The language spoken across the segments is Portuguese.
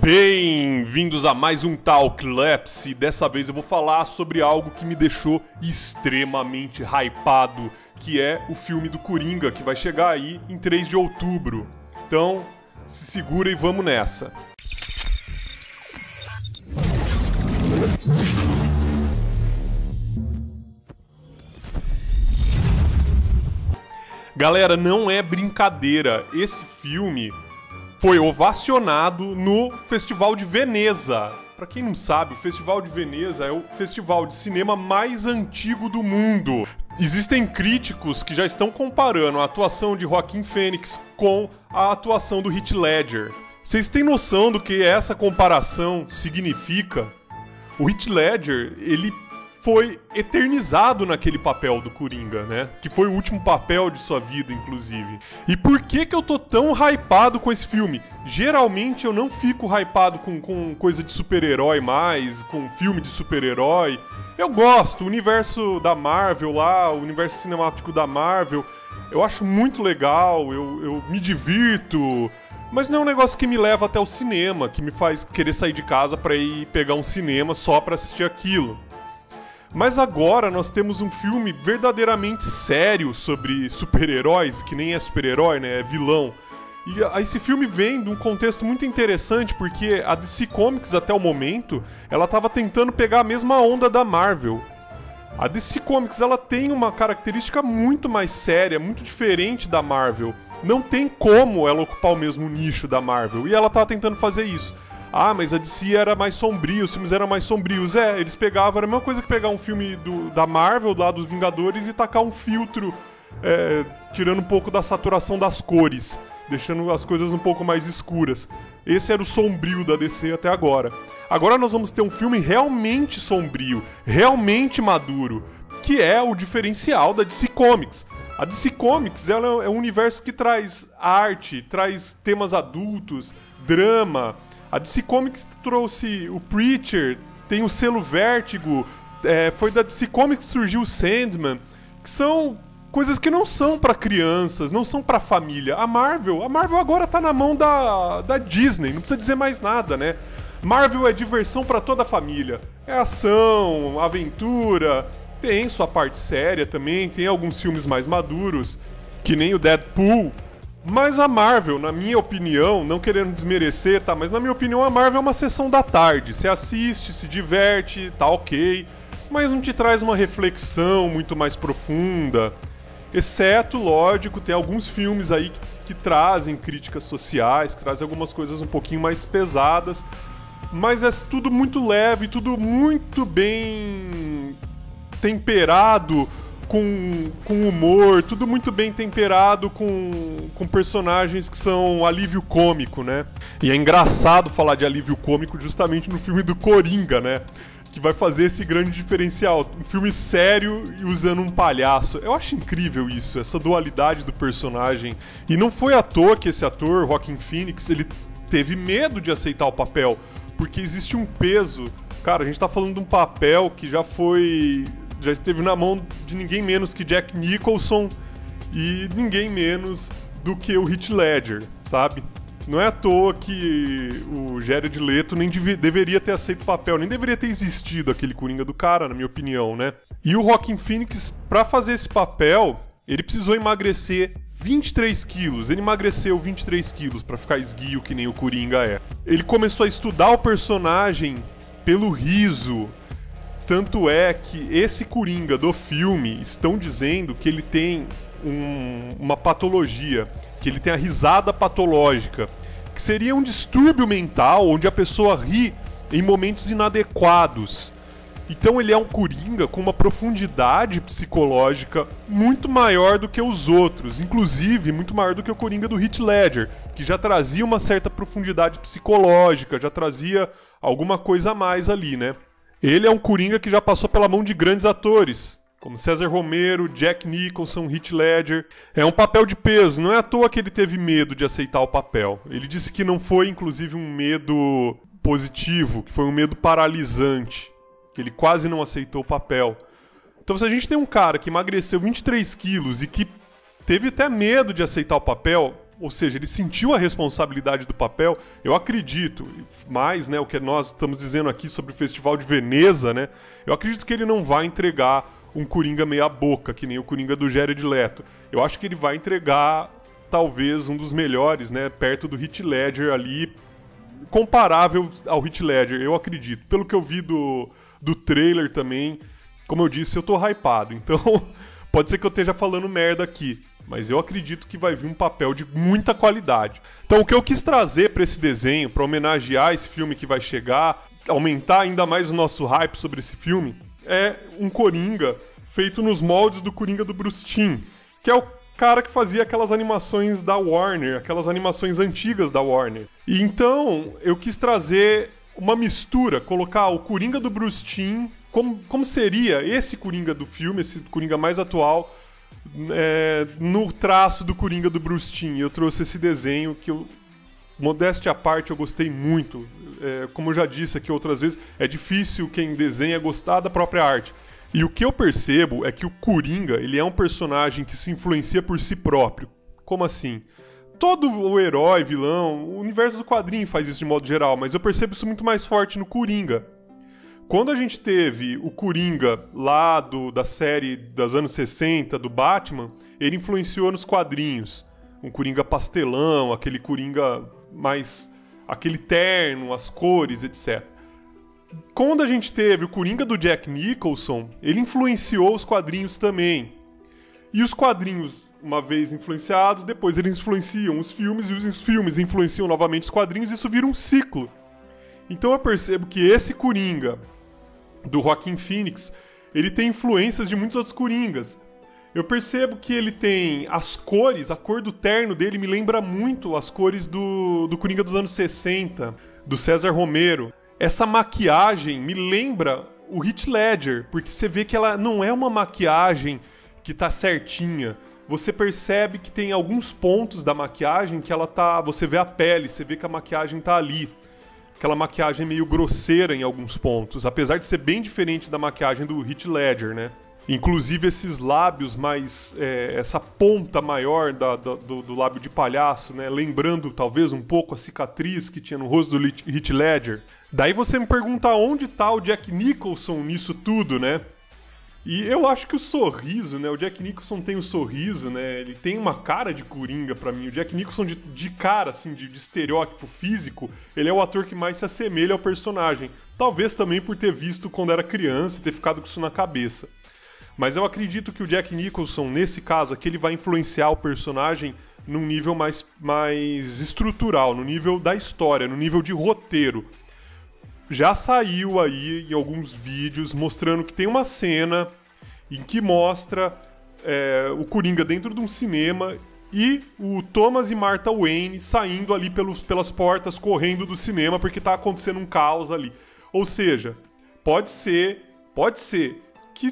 Bem-vindos a mais um Talklapse. Dessa vez eu vou falar sobre algo que me deixou extremamente hypado, que é o filme do Coringa, que vai chegar aí em 3 de outubro. Então, se segura e vamos nessa. Galera, não é brincadeira, esse filme foi ovacionado no Festival de Veneza. Pra quem não sabe, o Festival de Veneza é o festival de cinema mais antigo do mundo. Existem críticos que já estão comparando a atuação de Joaquin Phoenix com a atuação do Heath Ledger. Vocês têm noção do que essa comparação significa? O Heath Ledger, ele foi eternizado naquele papel do Coringa, né? Que foi o último papel de sua vida, inclusive. E por que eu tô tão hypado com esse filme? Geralmente eu não fico hypado com coisa de super-herói mais, com filme de super-herói. Eu gosto, o universo da Marvel lá, o universo cinemático da Marvel, eu acho muito legal, eu me divirto. Mas não é um negócio que me leva até o cinema, que me faz querer sair de casa pra ir pegar um cinema só pra assistir aquilo. Mas agora nós temos um filme verdadeiramente sério sobre super-heróis, que nem é super-herói, né? É vilão. E esse filme vem de um contexto muito interessante, porque a DC Comics, até o momento, ela estava tentando pegar a mesma onda da Marvel. A DC Comics, ela tem uma característica muito mais séria, muito diferente da Marvel. Não tem como ela ocupar o mesmo nicho da Marvel, e ela estava tentando fazer isso. Ah, mas a DC era mais sombria, os filmes eram mais sombrios. Eles pegavam, era a mesma coisa que pegar um filme da Marvel, lá dos Vingadores, e tacar um filtro, tirando um pouco da saturação das cores, deixando as coisas um pouco mais escuras. Esse era o sombrio da DC até agora. Agora nós vamos ter um filme realmente sombrio, realmente maduro, que é o diferencial da DC Comics. A DC Comics, ela é um universo que traz arte, traz temas adultos, drama. A DC Comics trouxe o Preacher, tem o selo Vértigo, foi da DC Comics que surgiu o Sandman, que são coisas que não são pra crianças, não são pra família. A Marvel agora tá na mão da Disney, não precisa dizer mais nada, né? Marvel é diversão pra toda a família. É ação, aventura, tem sua parte séria também, tem alguns filmes mais maduros, que nem o Deadpool. Mas a Marvel, na minha opinião, não querendo desmerecer, tá? Mas na minha opinião a Marvel é uma sessão da tarde. Você assiste, se diverte, tá ok, mas não te traz uma reflexão muito mais profunda. Exceto, lógico, tem alguns filmes aí que trazem críticas sociais, que trazem algumas coisas um pouquinho mais pesadas. Mas é tudo muito leve, tudo muito bem temperado, com humor, tudo muito bem temperado, com personagens que são alívio cômico, né? E é engraçado falar de alívio cômico justamente no filme do Coringa, né? Que vai fazer esse grande diferencial. Um filme sério e usando um palhaço. Eu acho incrível isso, essa dualidade do personagem. E não foi à toa que esse ator, Joaquin Phoenix, ele teve medo de aceitar o papel, porque existe um peso. Cara, a gente tá falando de um papel que já esteve na mão de ninguém menos que Jack Nicholson e ninguém menos do que o Heath Ledger, sabe? Não é à toa que o Jared Leto nem deveria ter aceito o papel, nem deveria ter existido aquele Coringa do cara, na minha opinião, né? E o Joaquin Phoenix, pra fazer esse papel, ele precisou emagrecer 23 quilos. Ele emagreceu 23 quilos pra ficar esguio que nem o Coringa é. Ele começou a estudar o personagem pelo riso. Tanto é que esse Coringa do filme estão dizendo que ele tem uma patologia, que ele tem a risada patológica, que seria um distúrbio mental onde a pessoa ri em momentos inadequados. Então ele é um Coringa com uma profundidade psicológica muito maior do que os outros, inclusive muito maior do que o Coringa do Heath Ledger, que já trazia uma certa profundidade psicológica, já trazia alguma coisa a mais ali, né? Ele é um Coringa que já passou pela mão de grandes atores, como César Romero, Jack Nicholson, Heath Ledger. É um papel de peso, não é à toa que ele teve medo de aceitar o papel. Ele disse que não foi, inclusive, um medo positivo, que foi um medo paralisante, que ele quase não aceitou o papel. Então se a gente tem um cara que emagreceu 23 quilos e que teve até medo de aceitar o papel, ou seja, ele sentiu a responsabilidade do papel. Eu acredito, mais, né, o que nós estamos dizendo aqui sobre o Festival de Veneza, né, eu acredito que ele não vai entregar um Coringa meia boca, que nem o Coringa do Jared Leto. Eu acho que ele vai entregar, talvez, um dos melhores, né, perto do Heath Ledger ali, comparável ao Heath Ledger, eu acredito. Pelo que eu vi do trailer também, como eu disse, eu tô hypado, então pode ser que eu esteja falando merda aqui, mas eu acredito que vai vir um papel de muita qualidade. Então o que eu quis trazer para esse desenho, para homenagear esse filme que vai chegar, aumentar ainda mais o nosso hype sobre esse filme, é um Coringa feito nos moldes do Coringa do Bruce Timm, que é o cara que fazia aquelas animações da Warner, aquelas animações antigas da Warner. E então eu quis trazer uma mistura, colocar o Coringa do Bruce Timm, como seria esse Coringa do filme, esse Coringa mais atual, no traço do Coringa do Bruce Timm. Eu trouxe esse desenho que eu, modéstia à parte, eu gostei muito. Como eu já disse aqui outras vezes, é difícil quem desenha gostar da própria arte. E o que eu percebo é que o Coringa, ele é um personagem que se influencia por si próprio. Como assim? Todo o herói, vilão, o universo do quadrinho faz isso de modo geral, mas eu percebo isso muito mais forte no Coringa. Quando a gente teve o Coringa lá da série dos anos 60, do Batman, ele influenciou nos quadrinhos. Um Coringa pastelão, aquele Coringa mais... aquele terno, as cores, etc. Quando a gente teve o Coringa do Jack Nicholson, ele influenciou os quadrinhos também. E os quadrinhos, uma vez influenciados, depois eles influenciam os filmes, e os filmes influenciam novamente os quadrinhos, e isso vira um ciclo. Então eu percebo que esse Coringa do Joaquin Phoenix, ele tem influências de muitos outros Coringas. Eu percebo que ele tem as cores, a cor do terno dele me lembra muito as cores do Coringa dos anos 60, do César Romero. Essa maquiagem me lembra o Heath Ledger, porque você vê que ela não é uma maquiagem que tá certinha. Você percebe que tem alguns pontos da maquiagem que ela tá... Você vê a pele, você vê que a maquiagem tá ali. Aquela maquiagem meio grosseira em alguns pontos, apesar de ser bem diferente da maquiagem do Heath Ledger, né? Inclusive esses lábios mais... essa ponta maior do lábio de palhaço, né? Lembrando talvez um pouco a cicatriz que tinha no rosto do Heath Ledger. Daí você me pergunta onde tá o Jack Nicholson nisso tudo, né? E eu acho que o sorriso, né? O Jack Nicholson tem um sorriso, né? Ele tem uma cara de Coringa pra mim. O Jack Nicholson de cara, assim, de estereótipo físico, ele é o ator que mais se assemelha ao personagem. Talvez também por ter visto quando era criança e ter ficado com isso na cabeça. Mas eu acredito que o Jack Nicholson, nesse caso aqui, ele vai influenciar o personagem num nível mais estrutural, no nível da história, no nível de roteiro. Já saiu aí em alguns vídeos mostrando que tem uma cena em que mostra o Coringa dentro de um cinema e o Thomas e Martha Wayne saindo ali pelas portas, correndo do cinema, porque tá acontecendo um caos ali. Ou seja, pode ser que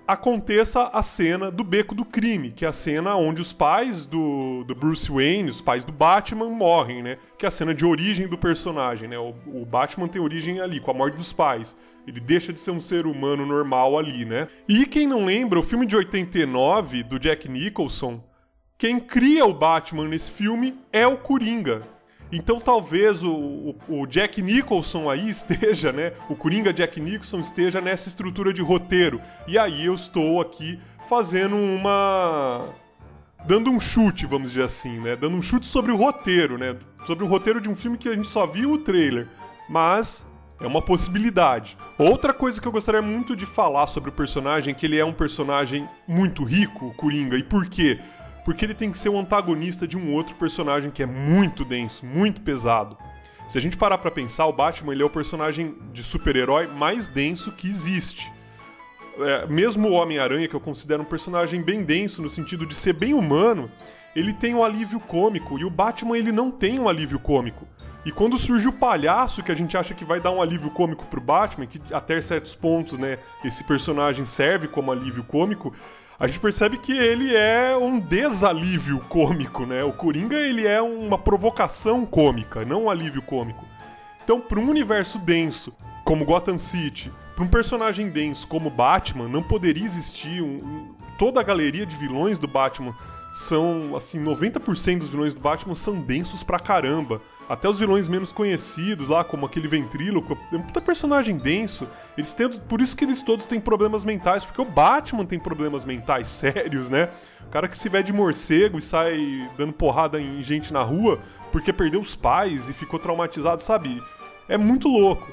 aconteça a cena do Beco do Crime, que é a cena onde os pais do Bruce Wayne, os pais do Batman, morrem, né? Que é a cena de origem do personagem, né? O Batman tem origem ali, com a morte dos pais. Ele deixa de ser um ser humano normal ali, né? E quem não lembra, o filme de 89, do Jack Nicholson, quem cria o Batman nesse filme é o Coringa. Então talvez o Jack Nicholson aí esteja, né? O Coringa Jack Nicholson esteja nessa estrutura de roteiro. E aí eu estou aqui fazendo dando um chute, vamos dizer assim, né? Dando um chute sobre o roteiro, né? Sobre o roteiro de um filme que a gente só viu o trailer. Mas é uma possibilidade. Outra coisa que eu gostaria muito de falar sobre o personagem é que ele é um personagem muito rico, o Coringa. E por quê? Porque ele tem que ser o antagonista de um outro personagem que é muito denso, muito pesado. Se a gente parar pra pensar, o Batman ele é o personagem de super-herói mais denso que existe. Mesmo o Homem-Aranha, que eu considero um personagem bem denso, no sentido de ser bem humano, ele tem um alívio cômico, e o Batman ele não tem um alívio cômico. E quando surge o palhaço, que a gente acha que vai dar um alívio cômico pro Batman, que até certos pontos, né, esse personagem serve como alívio cômico, a gente percebe que ele é um desalívio cômico, né? O Coringa, ele é uma provocação cômica, não um alívio cômico. Então, para um universo denso, como Gotham City, para um personagem denso como Batman, não poderia existir toda a galeria de vilões do Batman são, assim, 90% dos vilões do Batman são densos pra caramba. Até os vilões menos conhecidos lá, como aquele ventríloco, é um puta personagem denso. Por isso que eles todos têm problemas mentais, porque o Batman tem problemas mentais sérios, né? O cara que se vê de morcego e sai dando porrada em gente na rua porque perdeu os pais e ficou traumatizado, sabe? É muito louco.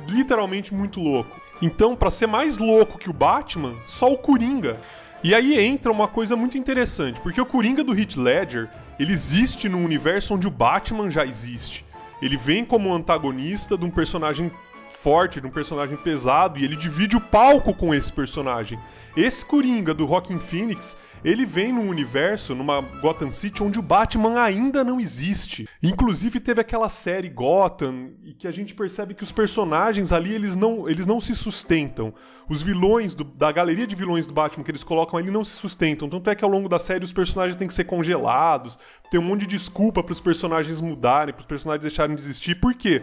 Literalmente muito louco. Então, pra ser mais louco que o Batman, só o Coringa. E aí entra uma coisa muito interessante, porque o Coringa do Heath Ledger, ele existe num universo onde o Batman já existe. Ele vem como antagonista de um personagem forte, de um personagem pesado, e ele divide o palco com esse personagem. Esse Coringa do Joaquin Phoenix, ele vem num universo, numa Gotham City, onde o Batman ainda não existe. Inclusive teve aquela série Gotham, e que a gente percebe que os personagens ali, eles não se sustentam. Os vilões, da galeria de vilões do Batman que eles colocam ali não se sustentam. Tanto é que ao longo da série os personagens têm que ser congelados, tem um monte de desculpa para os personagens mudarem, para os personagens deixarem de existir. Por quê?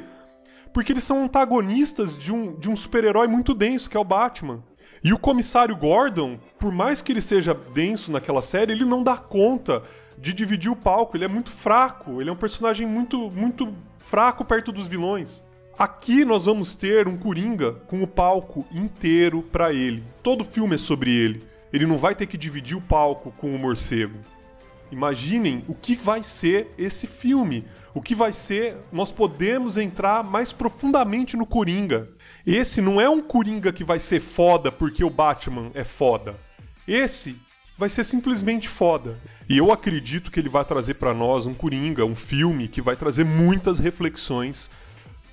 Porque eles são antagonistas de um super-herói muito denso, que é o Batman. E o comissário Gordon, por mais que ele seja denso naquela série, ele não dá conta de dividir o palco. Ele é muito fraco, ele é um personagem muito, muito fraco perto dos vilões. Aqui nós vamos ter um Coringa com o palco inteiro pra ele. Todo filme é sobre ele. Ele não vai ter que dividir o palco com o morcego. Imaginem o que vai ser esse filme. O que vai ser... Nós podemos entrar mais profundamente no Coringa. Esse não é um Coringa que vai ser foda porque o Batman é foda. Esse vai ser simplesmente foda. E eu acredito que ele vai trazer pra nós um Coringa, um filme que vai trazer muitas reflexões,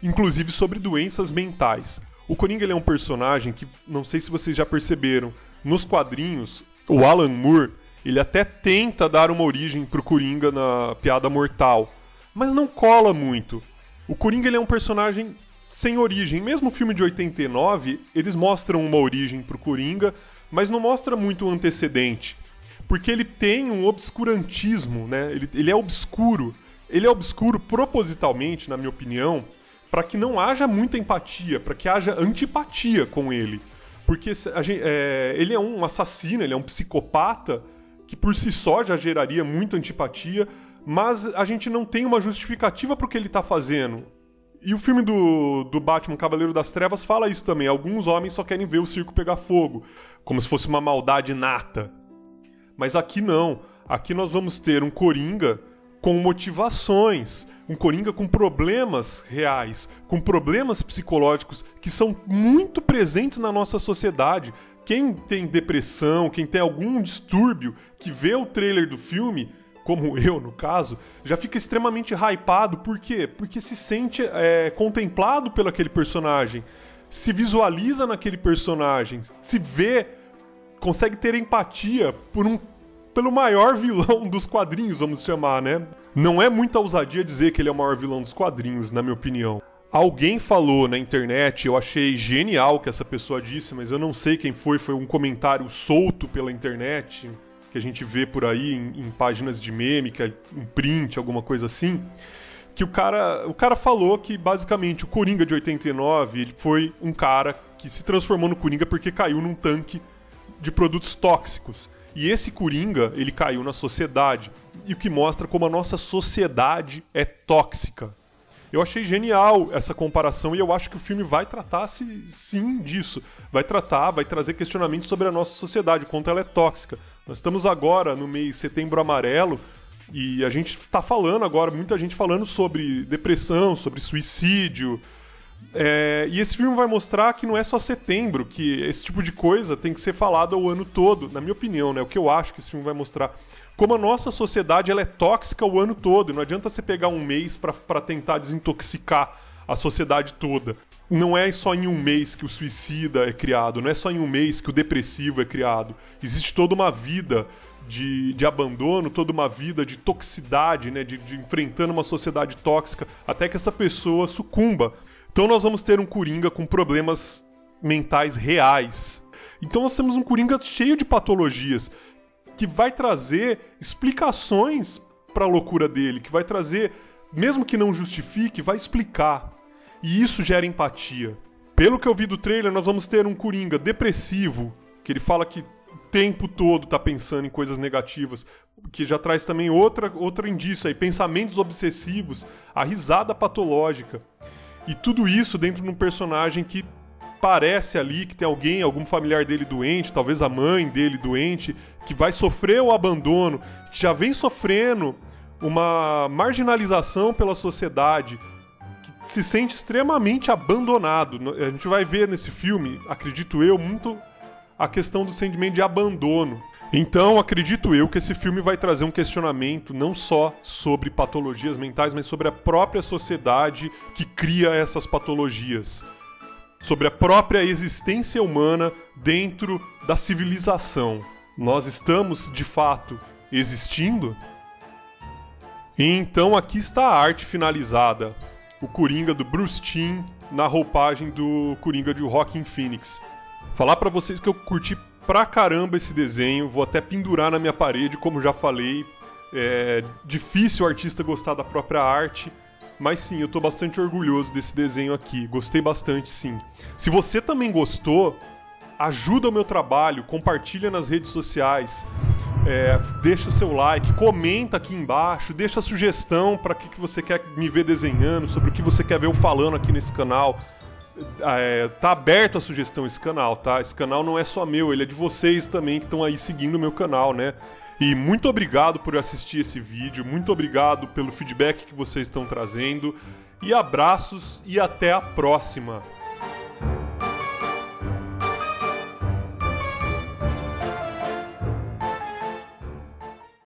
inclusive sobre doenças mentais. O Coringa, ele é um personagem que, não sei se vocês já perceberam, nos quadrinhos, o Alan Moore, ele até tenta dar uma origem pro Coringa na Piada Mortal, mas não cola muito. O Coringa, ele é um personagem sem origem. Mesmo o filme de 89, eles mostram uma origem pro Coringa, mas não mostra muito o antecedente. Porque ele tem um obscurantismo, né? Ele é obscuro. Ele é obscuro propositalmente, na minha opinião, para que não haja muita empatia, para que haja antipatia com ele. Porque ele é um assassino, ele é um psicopata, que por si só já geraria muita antipatia, mas a gente não tem uma justificativa pro que ele tá fazendo. E o filme do Batman Cavaleiro das Trevas fala isso também. Alguns homens só querem ver o circo pegar fogo, como se fosse uma maldade nata. Mas aqui não. Aqui nós vamos ter um Coringa com motivações, um Coringa com problemas reais, com problemas psicológicos que são muito presentes na nossa sociedade. Quem tem depressão, quem tem algum distúrbio, que vê o trailer do filme, como eu no caso, já fica extremamente hypado. Por quê? Porque se sente contemplado pelo aquele personagem, se visualiza naquele personagem, se vê, consegue ter empatia pelo maior vilão dos quadrinhos, vamos chamar, né? Não é muita ousadia dizer que ele é o maior vilão dos quadrinhos, na minha opinião. Alguém falou na internet, eu achei genial que essa pessoa disse, mas eu não sei quem foi um comentário solto pela internet, que a gente vê por aí em páginas de meme, que é um print, alguma coisa assim, que o cara falou que basicamente o Coringa de 89, ele foi um cara que se transformou no Coringa porque caiu num tanque de produtos tóxicos. E esse Coringa, ele caiu na sociedade, e o que mostra como a nossa sociedade é tóxica. Eu achei genial essa comparação e eu acho que o filme vai tratar sim disso. Vai trazer questionamentos sobre a nossa sociedade, o quanto ela é tóxica. Nós estamos agora no mês Setembro Amarelo e a gente está falando agora, muita gente falando sobre depressão, sobre suicídio. E esse filme vai mostrar que não é só setembro, que esse tipo de coisa tem que ser falado o ano todo, na minha opinião, né? O que eu acho que esse filme vai mostrar. Como a nossa sociedade ela é tóxica o ano todo. Não adianta você pegar um mês para tentar desintoxicar a sociedade toda. Não é só em um mês que o suicida é criado, não é só em um mês que o depressivo é criado. Existe toda uma vida de abandono, toda uma vida de toxicidade, né? de enfrentando uma sociedade tóxica, até que essa pessoa sucumba. Então nós vamos ter um Coringa com problemas mentais reais. Então nós temos um Coringa cheio de patologias, que vai trazer explicações para a loucura dele, que vai trazer, mesmo que não justifique, vai explicar. E isso gera empatia. Pelo que eu vi do trailer, nós vamos ter um Coringa depressivo, que ele fala que tempo todo tá pensando em coisas negativas, que já traz também outro indício aí, pensamentos obsessivos, a risada patológica. E tudo isso dentro de um personagem que parece ali que tem algum familiar dele doente, talvez a mãe dele doente, que vai sofrer o abandono, que já vem sofrendo uma marginalização pela sociedade, que se sente extremamente abandonado. A gente vai ver nesse filme, acredito eu, muito a questão do sentimento de abandono. Então, acredito eu que esse filme vai trazer um questionamento não só sobre patologias mentais, mas sobre a própria sociedade que cria essas patologias. Sobre a própria existência humana dentro da civilização. Nós estamos, de fato, existindo? E então aqui está a arte finalizada. O Coringa do Bruce Timm na roupagem do Coringa de Joaquin Phoenix. Falar pra vocês que eu curti pra caramba esse desenho, vou até pendurar na minha parede, como já falei. É difícil o artista gostar da própria arte, mas sim, eu tô bastante orgulhoso desse desenho aqui, gostei bastante sim. Se você também gostou, ajuda o meu trabalho, compartilha nas redes sociais, deixa o seu like, comenta aqui embaixo, deixa a sugestão para que você quer me ver desenhando, sobre o que você quer ver eu falando aqui nesse canal. Tá aberto a sugestão esse canal, tá? Esse canal não é só meu, ele é de vocês também que estão aí seguindo o meu canal, né? E muito obrigado por assistir esse vídeo, muito obrigado pelo feedback que vocês estão trazendo, e abraços e até a próxima!